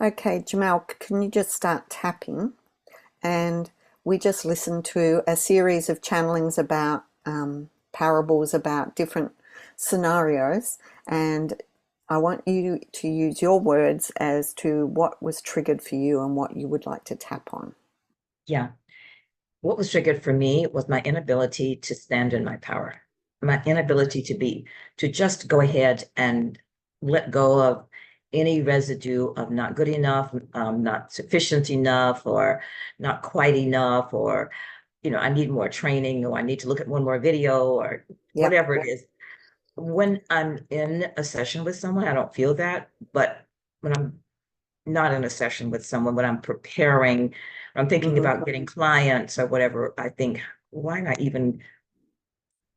Okay, Jamal, can you just start tapping? And we just listened to a series of channelings about parables about different scenarios. And I want you to use your words as to what was triggered for you and what you would like to tap on. Yeah. What was triggered for me was my inability to stand in my power, my inability to just go ahead and let go of any residue of not good enough, not sufficient enough, or not quite enough, or, I need more training, or I need to look at one more video, or Yep. whatever it is. When I'm in a session with someone, I don't feel that. But when I'm not in a session with someone, when I'm preparing, when I'm thinking Mm-hmm. about getting clients or whatever, I think, why not even,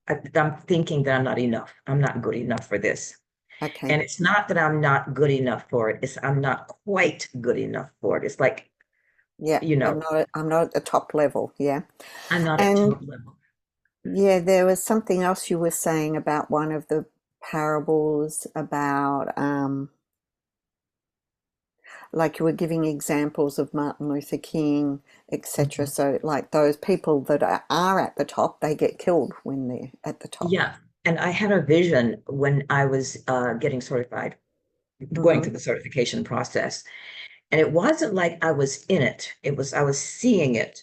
I'm thinking that I'm not enough. I'm not good enough for this. Okay. And it's not that I'm not good enough for it. It's I'm not quite good enough for it. It's like, Yeah. you know, I'm not at the top level. Yeah. I'm not at And top level. yeah, there was something else you were saying about one of the parables about like you were giving examples of Martin Luther King, etc. Mhm. So, like those people that are at the top, they get killed when they're at the top. Yeah. And I had a vision when I was getting certified, going Hmm. through the certification process. And it wasn't like I was in it. I was seeing it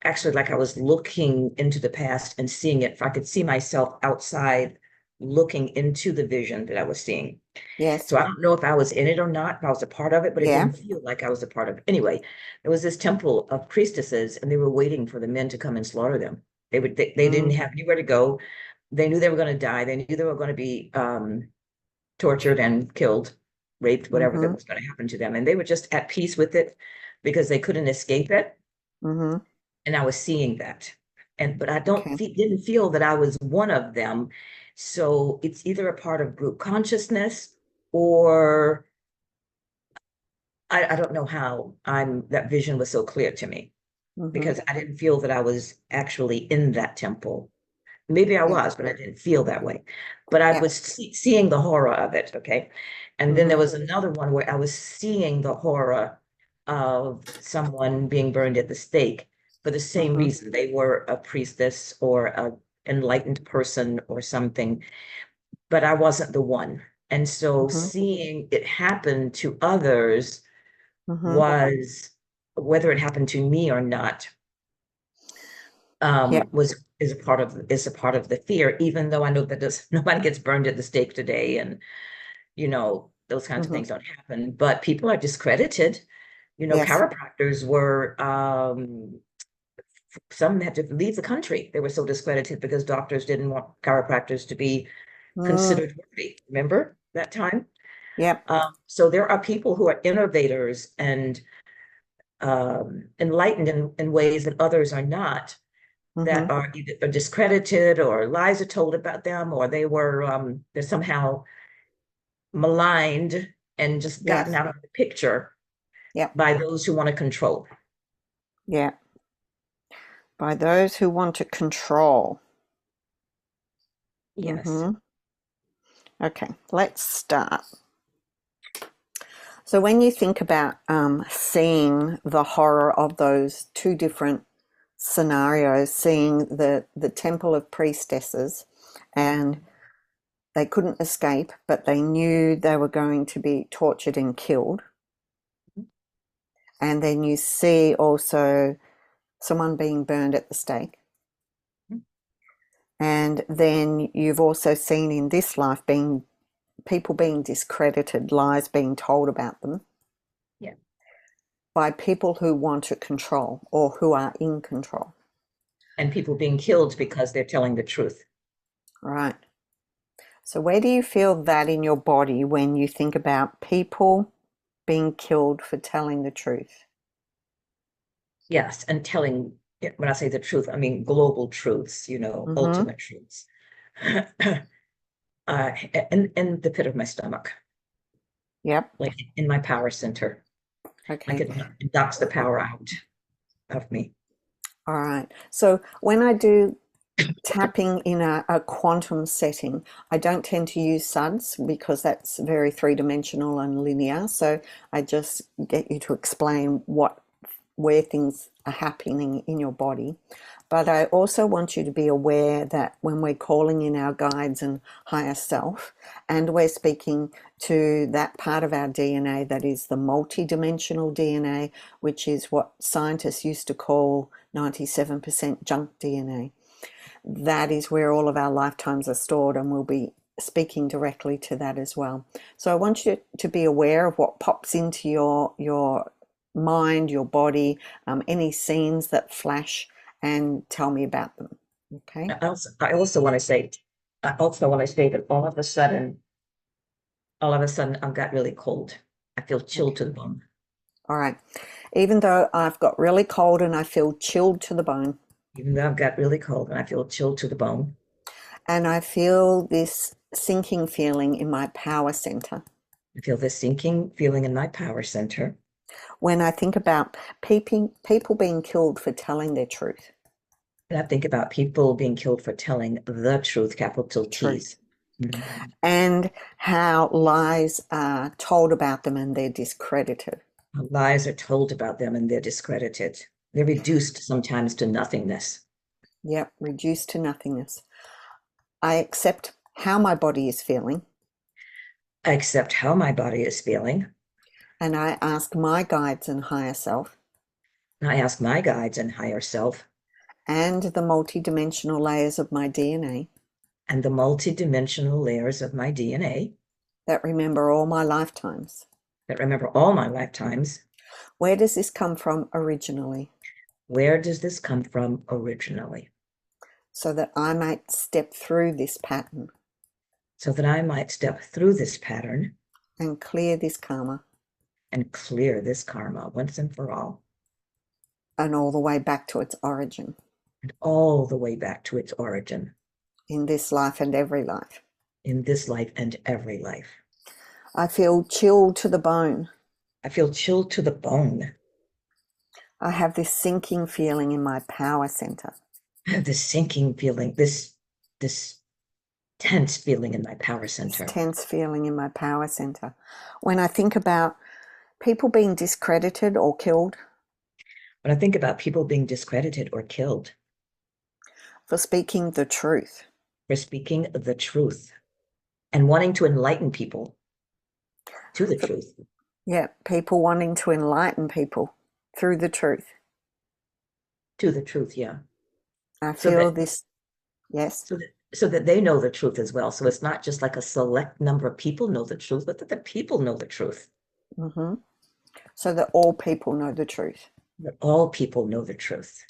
actually like I was looking into the past and seeing it. If I could see myself outside looking into the vision that I was seeing. Yes. So I don't know if I was in it or not, if I was a part of it, but it Yeah. didn't feel like I was a part of it. Anyway, there was this temple of priestesses and they were waiting for the men to come and slaughter them. They didn't Mm. have anywhere to go. They knew they were going to die. They knew they were going to be tortured and killed, raped, whatever that Mm-hmm. was going to happen to them. And they were just at peace with it because they couldn't escape it. Mm-hmm. And I was seeing that. But I Okay. didn't feel that I was one of them. So it's either a part of group consciousness or I don't know how that vision was so clear to me Mm-hmm. because I didn't feel that I was actually in that temple. Maybe I Yeah. was, but I didn't feel that way. But I Yeah. was seeing the horror of it. Okay. And then there Mm-hmm. was another one where I was seeing the horror of someone being burned at the stake for the same Mm-hmm. reason. They were a priestess or a enlightened person or something, but I wasn't the one. And so Mm-hmm. seeing it happen to others Mm-hmm. was, whether it happened to me or not, Yeah. was is a part of the fear, even though I know that nobody gets burned at the stake today, and those kinds of Mm-hmm. things don't happen. But people are discredited. Yes. Chiropractors were some had to leave the country. They were so discredited because doctors didn't want chiropractors to be Mm. considered worthy. Remember that time? Yep. So there are people who are innovators and enlightened in ways that others are not, Mm-hmm. that are either discredited or lies are told about them, or they're somehow maligned and just gotten Yes. out of the picture Yep. by those who want to control. Yeah. By those who want to control. Yes. Mm-hmm. Okay, let's start. So when you think about seeing the horror of those two different scenarios, seeing the temple of priestesses, and they couldn't escape, but they knew they were going to be tortured and killed. And then you see also someone being burned at the stake. And then you've also seen in this life being people being discredited, lies being told about them Yeah. by people who want to control or who are in control. And people being killed because they're telling the truth. Right. So, where do you feel that in your body when you think about people being killed for telling the truth? Yes. And telling, when I say the truth, I mean global truths, Mm-hmm. ultimate truths. In the pit of my stomach, Yep. like in my power center, like Okay. it knocks the power out of me. All right. So, when I do tapping in a quantum setting. I don't tend to use suds because that's very three-dimensional and linear. So I just get you to explain where things are happening in your body. But I also want you to be aware that when we're calling in our guides and higher self, and we're speaking to that part of our DNA that is the multi-dimensional DNA, which is what scientists used to call 97% junk DNA. That is where all of our lifetimes are stored, and we'll be speaking directly to that as well. So I want you to be aware of what pops into your mind, your body, any scenes that flash, and tell me about them. Okay. I also want to say, that all of a sudden, I got really cold. I feel chilled to Okay. the bone. All right. Even though I've got really cold and I feel chilled to the bone, Even though I've got really cold and I feel chilled to the bone, and I feel this sinking feeling in my power center. I feel this sinking feeling in my power center. When I think about people being killed for telling their truth. And I think about people being killed for telling the truth, capital Truth. T's. Mhm. And how lies are told about them and they're discredited. Lies are told about them and they're discredited. They're reduced sometimes to nothingness. Yep, reduced to nothingness. I accept how my body is feeling, I accept how my body is feeling. and I ask my guides and higher self And I ask my guides and higher self and the multidimensional layers of my DNA and the multidimensional layers of my DNA that remember all my lifetimes. that remember all my lifetimes. Where does this come from originally? Where does this come from originally? So that I might step through this pattern So that I might step through this pattern and clear this karma and clear this karma once and for all, and all the way back to its origin and all the way back to its origin in this life and every life. in this life and every life. I feel chilled to the bone. I feel chilled to the bone. I have this sinking feeling in my power center. I have this sinking feeling, this tense feeling in my power This center. tense feeling in my power center. When I think about people being discredited or killed When I think about people being discredited or killed for speaking the truth, for speaking the truth and wanting to enlighten people to the for, truth, yeah, people wanting to enlighten people through the truth. yeah. I So feel that this, yes, so that they know the truth as well. So it's not just like a select number of people know the truth, but that the people know the truth. hmm so that all people know the truth. That all people know the truth.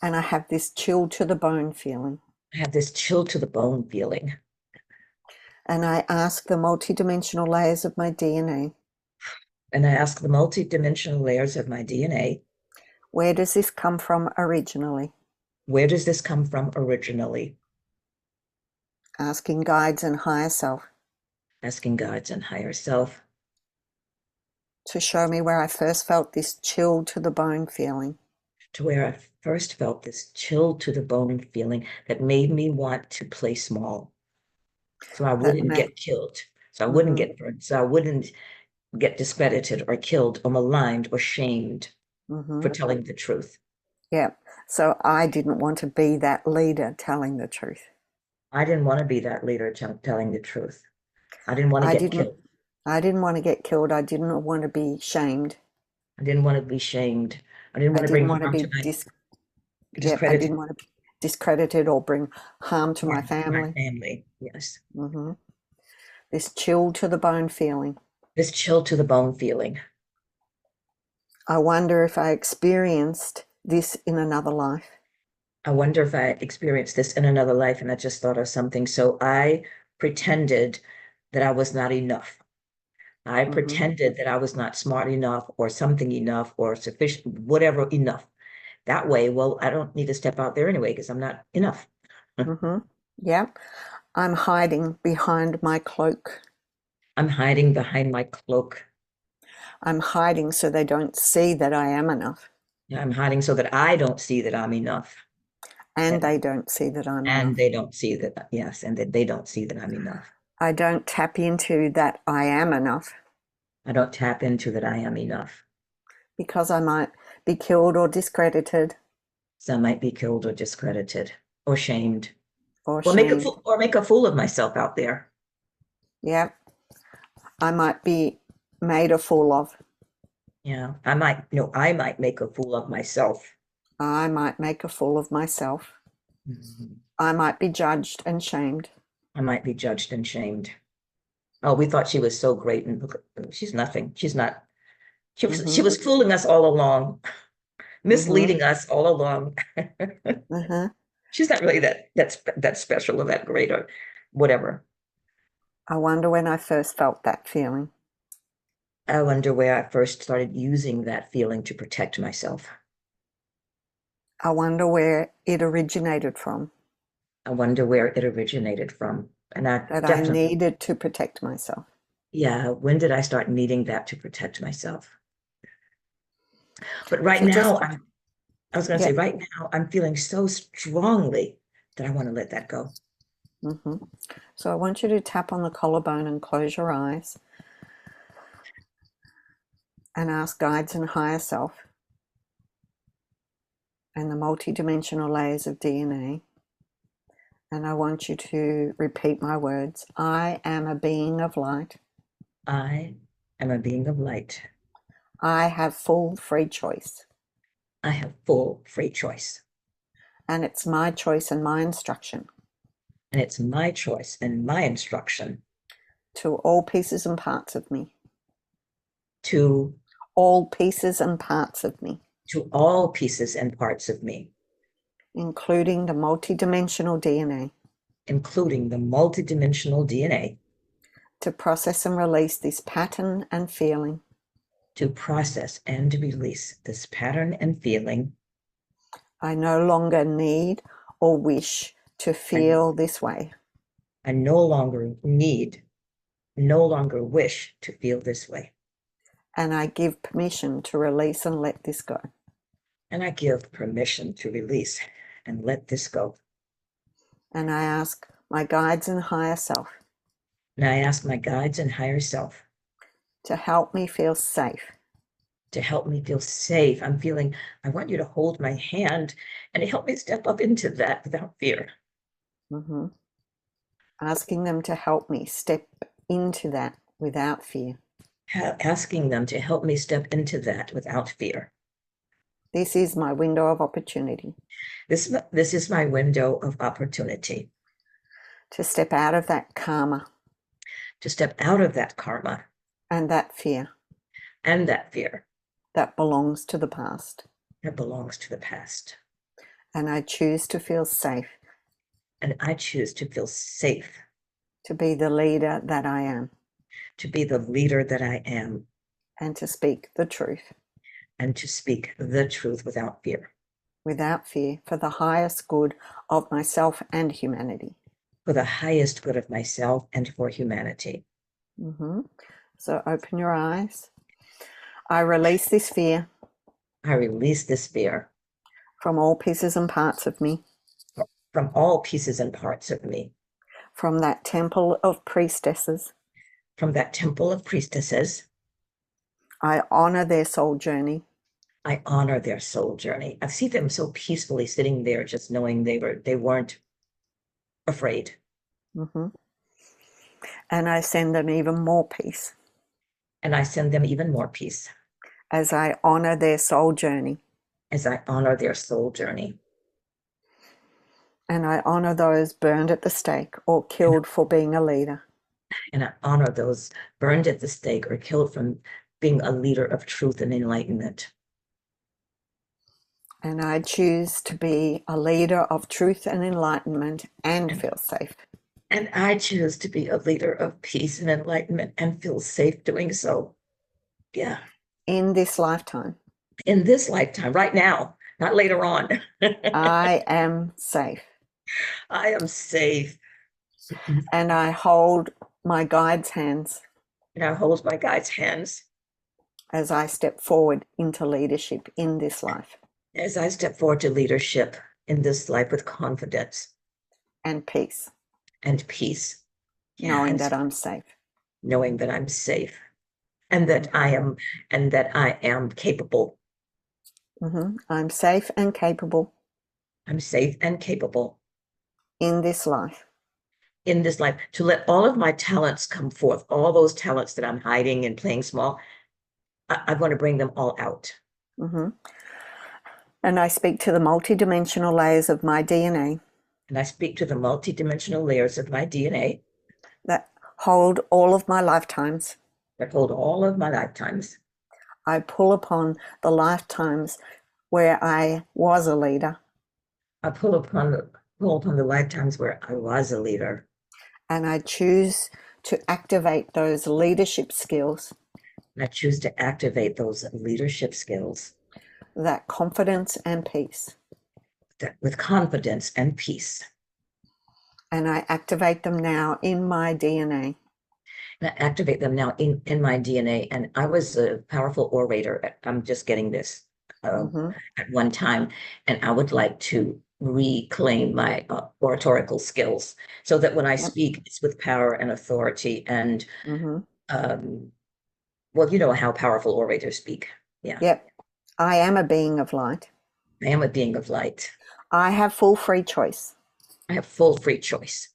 And I have this chill to the bone feeling. I have this chill to the bone feeling. And I ask the multidimensional layers of my DNA, And I ask the multidimensional layers of my DNA, where does this come from originally? where does this come from originally? Asking guides and higher self Asking guides and higher self to show me where I first felt this chill to the bone feeling. to where I first felt this chill to the bone feeling that made me want to play small. So I That wouldn't may, get killed. So I wouldn't mm-hmm, get burned. So I wouldn't get discredited or killed or maligned or shamed mm-hmm, for telling the truth. yeah. So I didn't want to be that leader telling the truth. I didn't want to be that leader telling the truth. I didn't want to I get didn't, killed. I didn't want to get killed. I didn't want to be shamed. I didn't want to be shamed. I didn't I want to bring didn't want to harm to be my yep. I discredited didn't want to be discredited or bring harm to my my family. family. Yes. hmm This chill to the bone feeling. This chill to the bone feeling. I wonder if I experienced this in another life. I wonder if I experienced this in another life. And I just thought of something. So I pretended that I was not enough. I hmm pretended that I was not smart enough or something enough or sufficient, whatever enough. That way, well, I don't need to step out there anyway because I'm not enough. hmm Yeah. I'm hiding behind my cloak. I'm hiding behind my cloak. I'm hiding so they don't see that I am enough. I'm hiding so that I don't see that I'm enough. And and they don't see that I'm enough. they don't see that, yes, and that they don't see that I'm enough. I don't tap into that I am enough I don't tap into that I am enough. because I might be killed or discredited So I might be killed or discredited or shamed or or shamed. make a fool of myself out there. Yeah, I might be made a fool of. Yeah, I might make a fool of myself. I might make a fool of myself. Mhm. I might be judged and shamed. I might be judged and shamed. Oh, we thought she was so great, and look, she's nothing. She's not. She Mm-hmm. was fooling us all along, Mm-hmm. misleading us all along. Uh-huh. She's not really that special or that great or whatever. I wonder when I first felt that feeling. I wonder where I first started using that feeling to protect myself. I wonder where it originated from, I wonder where it originated from. And I that I definitely, needed to protect myself. yeah, when did I start needing that to protect myself? But right So now, just, I was going to say, yeah. right now, I'm feeling so strongly that I want to let that go. Mm-hmm. So I want you to tap on the collarbone and close your eyes and ask guides and higher self and the multidimensional layers of DNA. And I want you to repeat my words. I am a being of light. I am a being of light. I have full free choice. I have full free choice. And it's my choice and my instruction And it's my choice and my instruction to all pieces and parts of me. to All pieces and parts of me, all pieces and parts of me, including the multidimensional DNA, including the multidimensional DNA, to process and release this pattern and feeling. to process and release this pattern and feeling. I no longer need or wish to I, feel this way. I no longer need, no longer wish to feel this way. And I give permission to release and let this go. And I give permission to release and let this go. And I ask my guides and higher self And I ask my guides and higher self to help me feel safe, to help me feel safe. I want you to hold my hand and help me step up into that without fear. mm-hmm. Asking them to help me step into that without fear. Asking them to help me step into that without fear. This is my window of opportunity This is my window of opportunity to step out of that karma to step out of that karma and that fear and that fear that belongs to the past. that belongs to the past. And I choose to feel safe, And I choose to feel safe, to be the leader that I am, to be the leader that I am, and to speak the truth and to speak the truth without fear for the highest good of myself and humanity. for the highest good of myself and for humanity. Mm-hmm. So open your eyes. I release this fear I release this fear from all pieces and parts of me, from all pieces and parts of me, from that temple of priestesses. from that temple of priestesses. I honor their soul journey. I honor their soul journey. I see them so peacefully sitting there, just knowing they weren't afraid. Mm-hmm. And I send them even more peace And I send them even more peace as I honor their soul journey. as I honor their soul journey. And I honor those burned at the stake or killed for being a leader. And I honor those burned at the stake or killed from being a leader of truth and enlightenment. And I choose to be a leader of truth and enlightenment and feel safe. And I choose to be a leader of peace and enlightenment and feel safe doing so. Yeah. In this lifetime, In this lifetime, right now, not later on. I am safe. I am safe. And I hold my guide's hands And I hold my guide's hands as I step forward into leadership in this life. as I step forward to leadership in this life with confidence and peace, and peace. Yeah, knowing and that I'm safe. knowing that I'm safe and that I am capable. I'm safe and capable I'm safe and capable in this life. in this life to let all of my talents come forth, all those talents that I'm hiding and playing small. I want to bring them all out. hmm And I speak to the multidimensional layers of my DNA And I speak to the multidimensional layers of my DNA that hold all of my lifetimes. that hold all of my lifetimes. I pull upon the lifetimes where I was a leader, I pull upon the lifetimes where I was a leader. and I choose to activate those leadership skills, And I choose to activate those leadership skills that confidence and peace. with confidence and peace. And I activate them now in my DNA. And I activate them now in my DNA. And I was a powerful orator. I'm just getting this hmm at one time. And I would like to reclaim my oratorical skills so that when I Yep. speak, it's with power and authority. And, hmm um, well, you know how powerful orators speak. Yeah. Yep. I am a being of light. I am a being of light. I have full free choice. I have full free choice.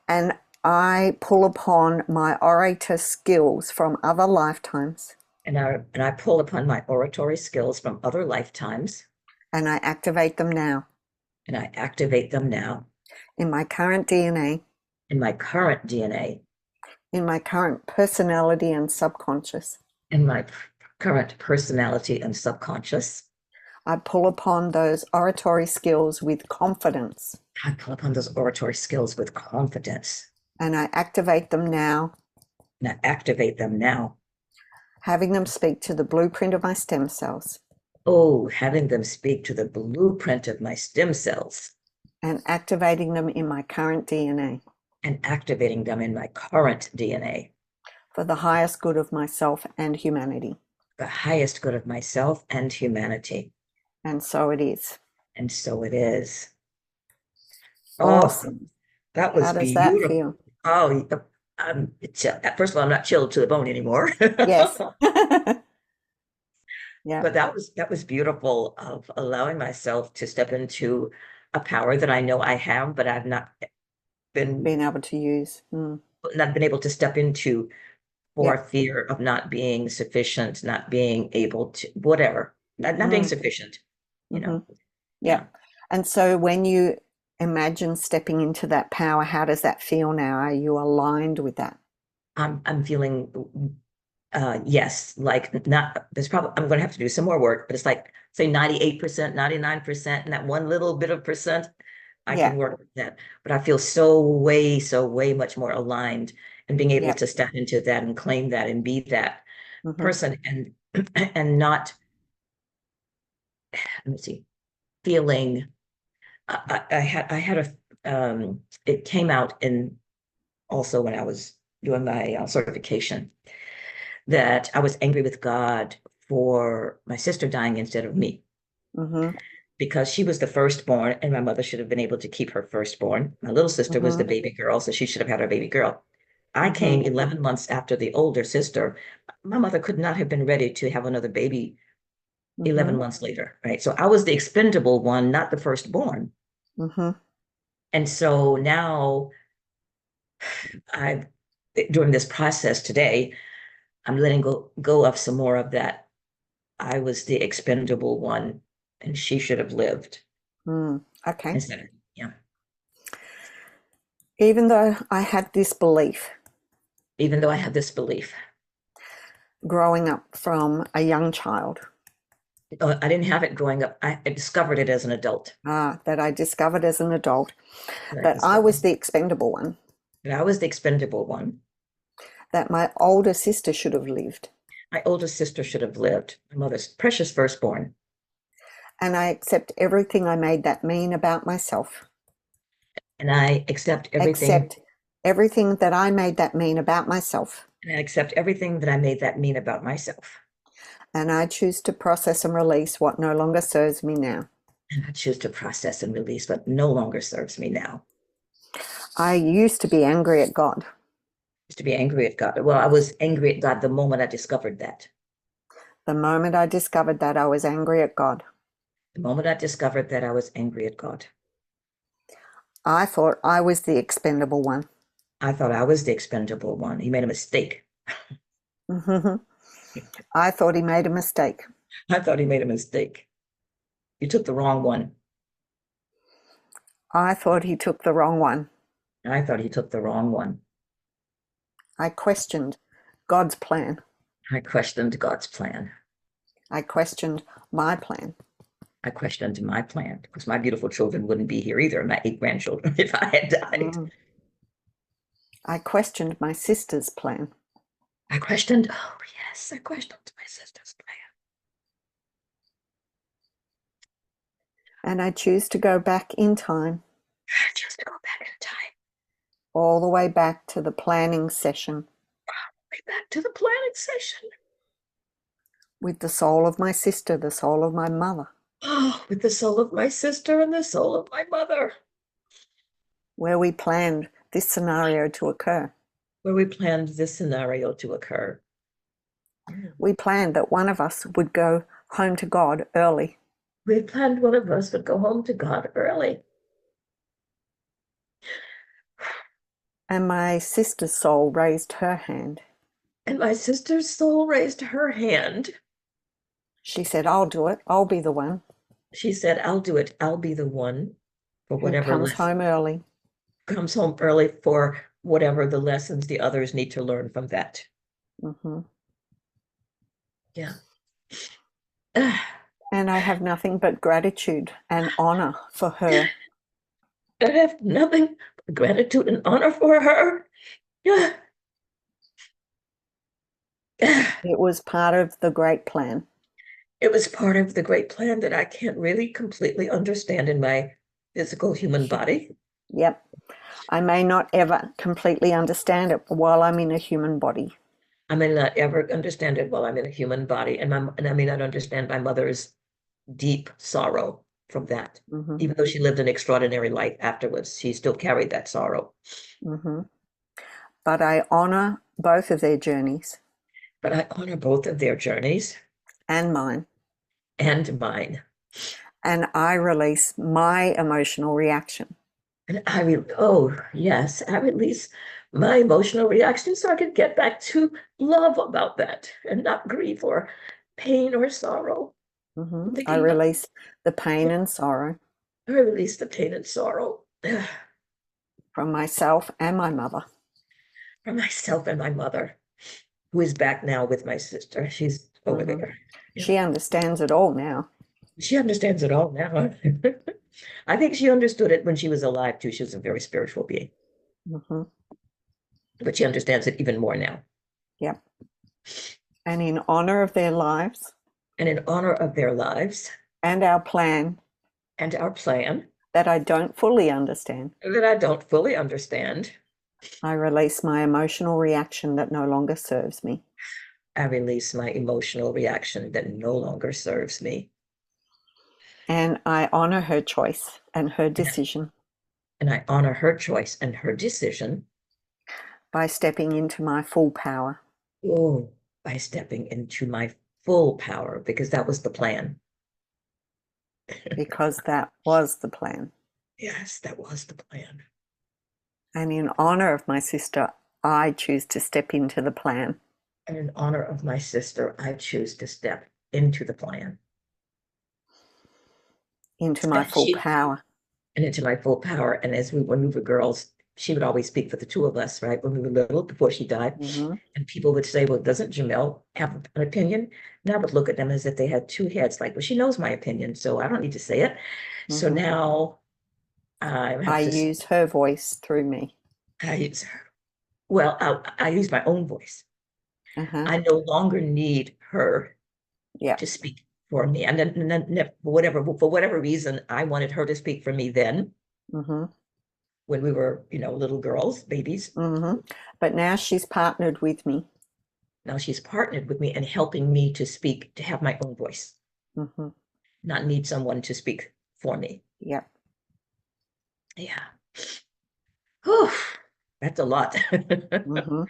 And I pull upon my orator skills from other lifetimes, And I pull upon my oratory skills from other lifetimes and I activate them now and I activate them now in my current DNA, in my current DNA, in my current personality and subconscious. in my current personality and subconscious. I pull upon those oratory skills with confidence, I pull upon those oratory skills with confidence and I activate them now, and I activate them now. having them speak to the blueprint of my stem cells Oh, having them speak to the blueprint of my stem cells and activating them in my current DNA and activating them in my current DNA, for the highest good of myself and humanity. the highest good of myself and humanity. And so it is. And so it is. Oh, Awesome. that How was does that beautiful. feel? Oh, first of all, I'm not chilled to the bone anymore. Yes. Yeah. But that was beautiful of allowing myself to step into a power that I know I have, but I've been Being able to use. not been able to step into for Yep. fear of not being sufficient, not being able to whatever, not being Mm. sufficient, you hmm know. Yeah. Yep. And so when you imagine stepping into that power, how does that feel now? Are you aligned with that? I'm feeling yes, like not there's probably I'm gonna have to do some more work, but it's like say 98%, 99%, and that one little bit of percent, I can Yeah. work with that. But I feel so way much more aligned and being able Yep. to step into that and claim that and be that hmm person and and not, let me see, feeling I had it came out in also when I was doing my certification that I was angry with God for my sister dying instead of me hmm because she was the firstborn and my mother should have been able to keep her firstborn. My little sister was hmm the baby girl, so she should have had her baby girl. I hmm came 11 months after the older sister. My mother could not have been ready to have another baby 11 hmm months later, right? So I was the expendable one, not the firstborn. hmm And so now I've during this process today, I'm letting go of some more of that. I was the expendable one, and she should have lived Okay. instead of, yeah. Even though I had this belief Even though I had this belief, growing up from a young child, I didn't have it growing up. I discovered it as an adult. that I discovered as an adult, And I that I discovered was the expendable one, that I was the expendable one. that my older sister should have lived. My oldest sister should have lived. My mother's precious firstborn. And I accept everything I made that mean about myself. And I accept everything. Accept everything that I made that mean about myself. And I accept everything that I made that mean about myself. And I choose to process and release what no longer serves me now. And I choose to process and release what no longer serves me now. I used to be angry at God. Is to be angry at God. Well, I was angry at God the moment I discovered that. The moment I discovered that, I was angry at God. The moment I discovered that, I was angry at God. I thought I was the expendable one. I thought I was the expendable one. He made a mistake. I thought he made a mistake. I thought he made a mistake. You took the wrong one. I thought he took the wrong one. I thought he took the wrong one. I questioned God's plan. I questioned God's plan. I questioned my plan. I questioned my plan because my beautiful children wouldn't be here either, my 8 grandchildren, if I had died. I questioned my sister's plan. I questioned, oh yes, I questioned my sister's plan. And I choose to go back in time, Just to go back in time, all the way back to the planning session right back to the planning session. with the soul of my sister, the soul of my mother, Oh, with the soul of my sister and the soul of my mother, where we planned this scenario to occur. where we planned this scenario to occur. We planned that one of us would go home to God early. We planned one of us would go home to God early. And my sister's soul raised her hand. And my sister's soul raised her hand. She said, I'll do it. I'll be the one She said, I'll do it. I'll be the one for who whatever comes home early. comes home early for whatever the lessons the others need to learn from that. Mm-hmm. Yeah. And I have nothing but gratitude and honor for her. I have nothing but gratitude and honor for her. Yeah. It was part of the great plan. It was part of the great plan that I can't really completely understand in my physical human body. Yep. I may not ever completely understand it while I'm in a human body. I may not ever understand it while I'm in a human body, and I may not understand my mother's deep sorrow from that. Mm-hmm. Even though she lived an extraordinary life afterwards, she still carried that sorrow. Mm-hmm. But I honor both of their journeys. But I honor both of their journeys And mine. and mine. And I release my emotional reaction. And oh, yes, I release my emotional reaction so I can get back to love about that and not grief or pain or sorrow. Mm-hmm. I release the pain and sorrow. I release the pain and sorrow from myself and my mother. From myself and my mother, who is back now with my sister. She's over there. Yeah. She understands it all now. She understands it all now. I think she understood it when she was alive too. She was a very spiritual being. But she understands it even more now. Yep. And in honor of their lives. And in honor of their lives. And our plan. And our plan. That I don't fully understand. That I don't fully understand. I release my emotional reaction that no longer serves me. I release my emotional reaction that no longer serves me. And I honor her choice and her decision. And I honor her choice and her decision. By stepping into my full power. Oh, by stepping into my full power, because that was the plan. Because that was the plan. Yes, that was the plan. And in honor of my sister, I choose to step into the plan. And in honor of my sister, I choose to step into the plan. Into my full power. And into my full power. And when we were girls, she would always speak for the two of us, right? When we were little, before she died. And people would say, well, doesn't Jamel have an opinion? And I would look at them as if they had two heads, like, well, she knows my opinion, so I don't need to say it. So now I use her voice through me. I use her. Well, I use my own voice. I no longer need her to speak for me. And then for whatever reason, I wanted her to speak for me then. When we were, little girls, babies. But now she's partnered with me. Now she's partnered with me and helping me to speak, to have my own voice. Not need someone to speak for me. Yep. Yeah. Whew, that's a lot. hmm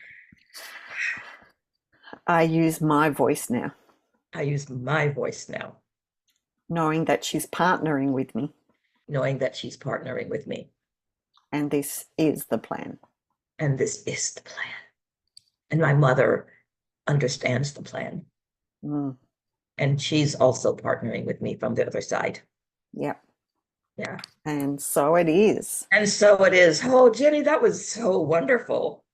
I use my voice now, I use my voice now, knowing that she's partnering with me, knowing that she's partnering with me. and this is the plan. And this is the plan. And my mother understands the plan. Mm, And she's also partnering with me from the other side. yep. Yeah. And so it is. And so it is. Oh, Jenny, that was so wonderful.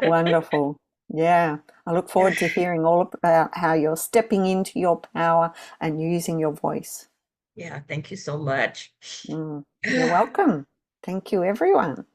Wonderful. Yeah. I look forward to hearing all about how you're stepping into your power and using your voice. Yeah, thank you so much. Mm, you're welcome. Thank you, everyone.